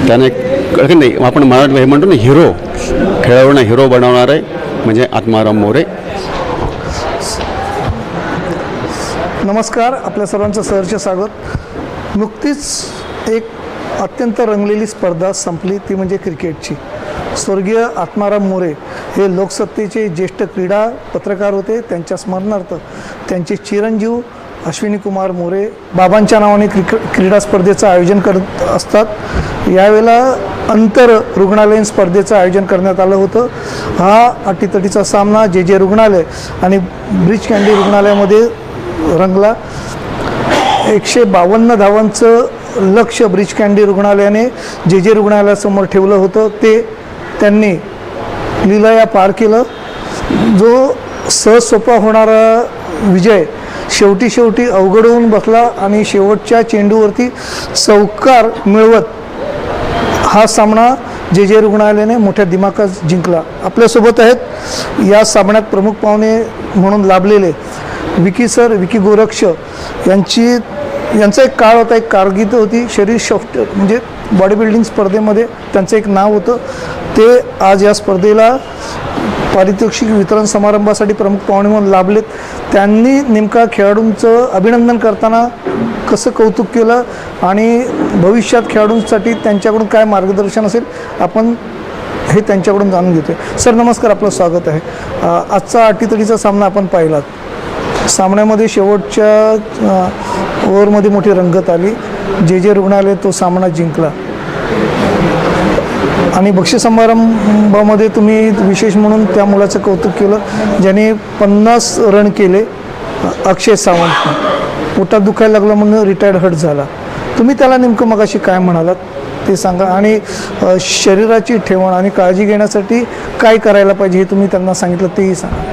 त्याने कळलं नाही आपण मराठी हे म्हणतो ना हिरो, खेळाडूंना हिरो बनवणार आहे म्हणजे आत्माराम मोरे. नमस्कार, आपल्या सर्वांचं सहर्ष स्वागत. नुकतीच एक अत्यंत रंगलेली स्पर्धा संपली, ती म्हणजे क्रिकेटची. स्वर्गीय आत्माराम मोरे हे लोकसत्तेचे ज्येष्ठ क्रीडा पत्रकार होते. त्यांच्या स्मरणार्थ त्यांचे चिरंजीव अश्विनी कुमार मोरे बाबांच्या नावाने क्रीडा स्पर्धेचं आयोजन करत असतात. यावेळेला अंतर रुग्णालयीन स्पर्धेचं आयोजन करण्यात आलं होतं. हा अटीतटीचा सामना जे रुग्णालय आणि ब्रीच कँडी रुग्णालयामध्ये रंगला. 152 धावांचं लक्ष ब्रीच कँडी रुग्णालयाने जे रुग्णालयासमोर ठेवलं होतं, ते त्यांनी लीलाया पार केलं. जो सहज सोपा होणारा विजय शेवटी अवघड होऊन बसला आणि शेवटच्या चेंडूवरती चौकार मिळवत हा सामना जे रुग्णालयाने मोठ्या दिमाखात जिंकला. आपल्यासोबत आहेत या सामन्यात प्रमुख पाहुणे म्हणून लाभलेले विकी गोरक्ष यांचा एक काळ होता, एक कारकीर्द होती. शरीर शॉफ्ट म्हणजे बॉडी बिल्डिंग स्पर्धेमध्ये त्यांचं एक नाव होतं. ते आज या स्पर्धेला पारितोषिक वितरण समारंभासाठी प्रमुख पाहुणे म्हणून लाभलेत. त्यांनी नेमका खेळाडूंचं अभिनंदन करताना कसं कौतुक केलं आणि भविष्यात खेळाडूंसाठी त्यांच्याकडून काय मार्गदर्शन असेल, आपण हे त्यांच्याकडून जाणून घेतोय. सर नमस्कार, आपलं स्वागत आहे. आजचा अटीतटीचा सामना आपण पाहिलात. सामन्यामध्ये शेवटच्या ओव्हरमध्ये मोठी रंगत आली. जे रुग्णालय तो सामना जिंकला आणि बक्षीस समारंभामध्ये तुम्ही विशेष म्हणून त्या मुलाचं कौतुक केलं ज्याने 50 रन केले. अक्षय सावंत पोटात दुखायला लागलं म्हणून रिटायर्ड हर्ट झाला. तुम्ही त्याला नेमकं मगाशी काय म्हणालात ते सांगा आणि शरीराची ठेवण आणि काळजी घेण्यासाठी काय करायला पाहिजे हे तुम्ही त्यांना सांगितलं तेही सांगा.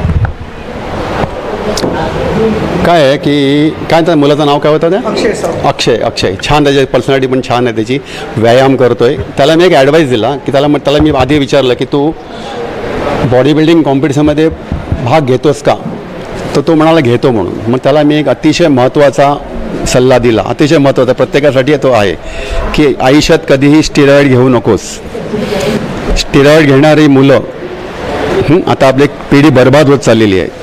काय आहे की काय त्या मुलाचं नाव काय होतं त्या अक्षय छान, त्याची पर्सनॅलिटी पण छान आहे, त्याची व्यायाम करतोय. त्याला मी एक ॲडवाईस दिला की त्याला मी आधी विचारलं की तू बॉडी बिल्डिंग कॉम्पिटिशनमध्ये भाग घेतोस का, तर तो म्हणाला घेतो म्हणून. मग त्याला मी एक अतिशय महत्त्वाचा सल्ला दिला, अतिशय महत्त्वाचा प्रत्येकासाठी तो आहे की आयुष्यात कधीही स्टिरॉइड घेऊ नकोस. स्टिरॉइड घेणारी मुलं आता आपली पिढी बर्बाद होत चाललेली आहे.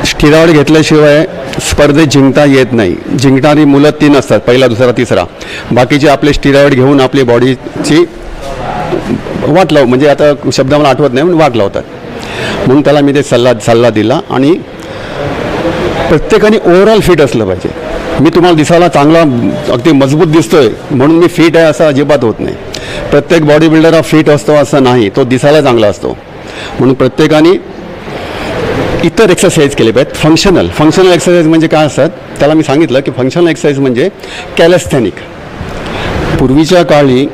स्टिरॉइड घेतल्याशिवाय स्पर्धेत जिंकता येत नाही. जिंकणारी मुलं 3 असतात, पहिला दुसरा तिसरा. बाकीचे आपले स्टिरॉइड घेऊन आपली बॉडीची वाट लाव, म्हणजे आता शब्द मला आठवत नाही, म्हणून वाट लावतात. म्हणून त्याला मी ते सल्ला दिला. आणि प्रत्येकाने ओव्हरऑल फिट असलं पाहिजे. मी तुम्हाला दिसायला चांगला अगदी मजबूत दिसतोय म्हणून मी फिट आहे असं अजिबात होत नाही. प्रत्येक बॉडी बिल्डर हा फिट असतो असं नाही, तो दिसायला चांगला असतो. म्हणून प्रत्येकाने इतर एक्सरसाइज केले पाहिजेत. फंक्शनल एक्सरसाइज म्हणजे काय असतात, त्याला मी सांगितलं की फंक्शनल एक्सरसाइज म्हणजे कॅलेस्थेनिक. पूर्वीच्या काळी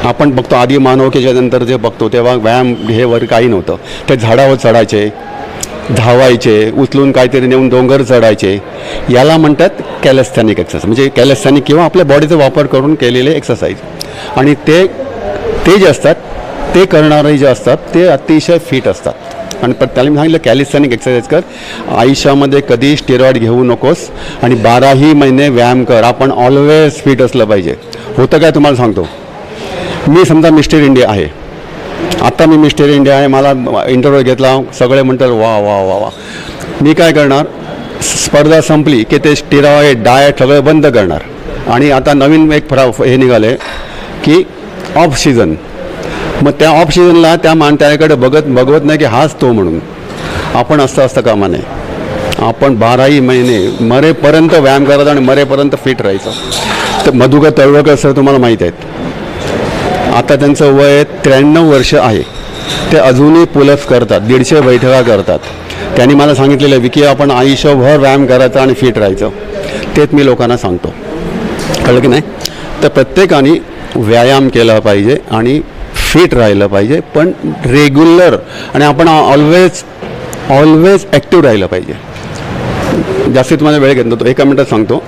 आपण बघतो, आधी मानवकेच्या नंतर जे बघतो तेव्हा व्यायाम हे वर काही नव्हतं. ते झाडावर चढायचे, धावायचे, उचलून काहीतरी नेऊन डोंगर चढायचे. याला म्हणतात कॅलेस्थेनिक एक्सरसाइज, म्हणजे कॅलेस्थेनिक किंवा आपल्या बॉडीचा वापर करून केलेले एक्सरसाइज. आणि ते जे असतात, ते करणारे जे असतात ते अतिशय फिट असतात. आणि त्याला मी सांगितलं कॅलिस्थेनिक एक्सरसाइज कर, आयुष्यामध्ये कधी स्टेरॉइड घेऊ नकोस आणि 12ही महिने व्यायाम कर. आपण ऑलवेज फिट असलं पाहिजे. होतं काय तुम्हाला सांगतो, मी समजा मिस्टर इंडिया आहे, आता मी मिस्टर इंडिया आहे, मला इंटरव्ह्यू घेतला, सगळे म्हणतात वा वा वा वा. मी काय करणार, स्पर्धा संपली की ते स्टेरॉइड डाएट सगळं बंद करणार. आणि आता नवीन एक हे निघालं आहे की ऑफ सीझन. मग त्या ऑफ सीझनला त्याकडे बघवत नाही की हाच तो म्हणून. आपण असता कामा नये. आपण 12ही महिने मरेपर्यंत व्यायाम करायचा आणि मरेपर्यंत फिट राहायचं. तर मधुकर तळवळकर सर तुम्हाला माहीत आहेत, आता त्यांचं वय 93 वर्ष आहे. ते अजूनही पुलअप्स करतात, 150 बैठका करतात. त्यांनी मला सांगितलेलं विकी आपण आयुष्यभर व्यायाम करायचा आणि फिट राहायचं. तेच मी लोकांना सांगतो, कळलं की नाही. तर प्रत्येकाने व्यायाम केला पाहिजे आणि फिट राहिलं पाहिजे, पण रेग्युलर. आणि आपण ऑलवेज ॲक्टिव्ह राहिलं पाहिजे. जास्ती तुम्हाला वेळ घेत नव्हतो, 1 मिनिटात सांगतो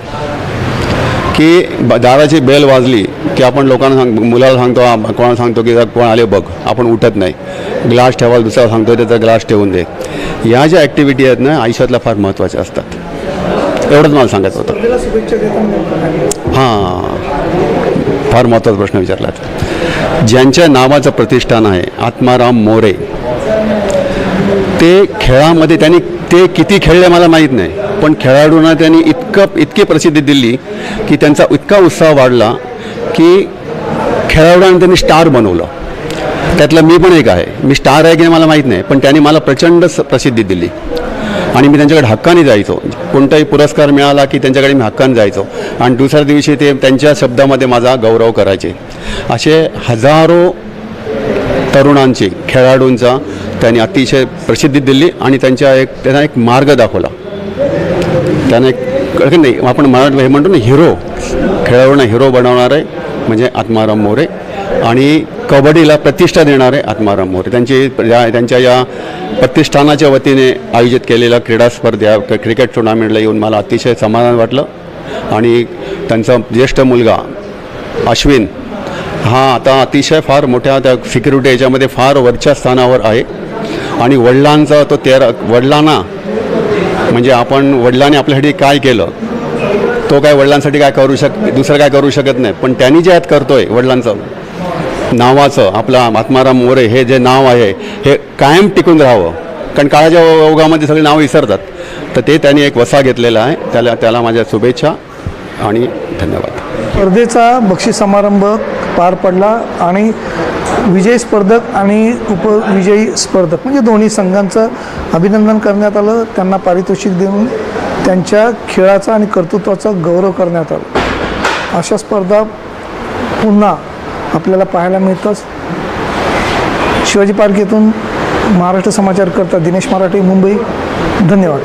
की दाराची बेल वाजली की आपण लोकांना मुलाला सांगतो, कोणाला सांगतो की कोण आले बघ, आपण उठत नाही. ग्लास ठेवायला दुसऱ्याला सांगतो त्याचा ग्लास ठेवून दे. या ज्या ॲक्टिव्हिटी आहेत ना आयुष्यातल्या फार महत्त्वाच्या असतात. एवढंच मला सांगायचं होतं. हां, फार महत्त्वाचा प्रश्न विचारलात. ज्यांच्या नावाचं प्रतिष्ठान आहे आत्माराम मोरे, ते खेळामध्ये त्यांनी ते किती खेळले मला माहीत नाही, पण खेळाडूंना त्यांनी इतकी प्रसिद्धी दिली की त्यांचा इतका उत्साह वाढला की खेळाडूंना त्यांनी स्टार बनवलं. त्यातलं मी पण एक आहे. मी स्टार आहे की नाही मला माहीत नाही, पण त्यांनी मला प्रचंड प्रसिद्धी दिली आणि मी त्यांच्याकडे हक्काने जायचो. कोणताही पुरस्कार मिळाला की त्यांच्याकडे मी हक्काने जायचो आणि दुसऱ्या दिवशी ते त्यांच्या शब्दामध्ये माझा गौरव करायचे. असे हजारो तरुणांची, खेळाडूंचा त्यांनी अतिशय प्रसिद्धी दिली आणि त्यांना एक मार्ग दाखवला. त्यांना एक नाही, आपण हे म्हणतो ना हिरो, खेळाडूंना हिरो बनवणारे म्हणजे आत्माराम मोरे आणि कबड्डीला प्रतिष्ठा देणारे आत्माराम मोरे. त्यांच्या या प्रतिष्ठानाच्या वतीने आयोजित केलेल्या क्रीडा स्पर्धा, क्रिकेट टुर्नामेंटला येऊन मला अतिशय समाधान वाटलं. आणि त्यांचा ज्येष्ठ मुलगा अश्विन हा आता अतिशय फार मोठ्या त्या सिक्युरिटी याच्यामध्ये फार वरच्या स्थानावर आहे आणि वडिलांचा तो वडिलांना म्हणजे वडिलांनी आपल्यासाठी काय केलं, तो काय वडिलांसाठी दुसरं काय करू शकत नाही, पण त्यांनी जे यात करतोय वडिलांचं नावाचं, आपला आत्माराम मोरे हे जे नाव आहे हे कायम टिकून राहावं. कारण काळाच्या ओघामध्ये सगळी नावं विसरतात, तर ते त्यांनी एक वसा घेतलेला आहे. त्याला माझ्या शुभेच्छा आणि धन्यवाद. स्पर्धेचा बक्षीस समारंभ पार पडला आणि विजयी स्पर्धक आणि उपविजयी स्पर्धक म्हणजे दोन्ही संघांचं अभिनंदन करण्यात आलं. त्यांना पारितोषिक देऊन त्यांच्या खेळाचा आणि कर्तृत्वाचा गौरव करण्यात आला. अशा स्पर्धा पुन्हा आपल्याला पाहायला मिळतंच. शिवाजी पार्क येथून महाराष्ट्र समाचारकर्ता दिनेश मराठे, मुंबई. धन्यवाद.